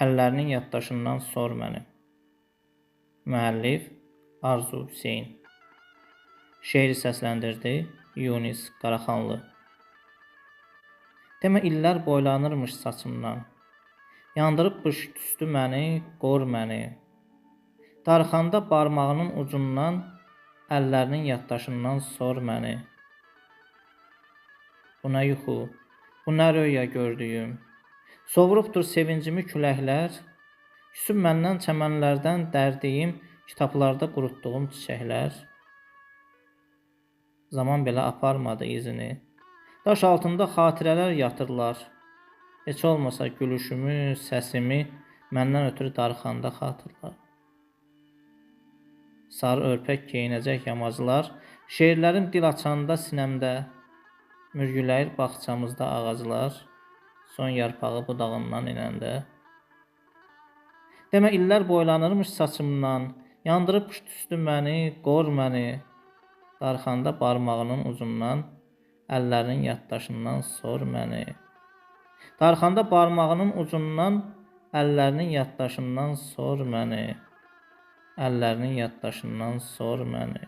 əllərinin yaddaşından sor məni. Müəllif Arzu Hüseyn. Şeiri səsləndirdi Yunis Qaraxanlı. Demə illər boylanırmış saçımdan, yandırıbmış tüstü məni, qor məni. Darxanda barmağının ucundan, əllərinin yaddaşından sor məni. Bu nə yuxu, bu nə röya gördüyüm, sovurubdur sevincimi küləklər, küsüb məndən çəmənlərdən dərdiyim, kitablarda qurutduğum çiçəklər. Zaman belə aparmadı izini, daş altında xatirələr yatırlar, heç olmasa gülüşümü, səsimi məndən ötürü darxanda xatırlar. Sarı örpək geyinəcək yamaclar, şeirlərim dil açanda sinəmdə, mürgüləyir bağçamızda ağaclar, son yarpağı budağından inəndə. Demə illər boylanırmış saçımdan, yandırıbmış tüstü məni, qor məni. Darxanda barmağının ucundan, əllərinin yaddaşından sor məni. Darxanda barmağının ucundan, əllərinin yaddaşından sor məni. Əllərinin yaddaşından sor məni.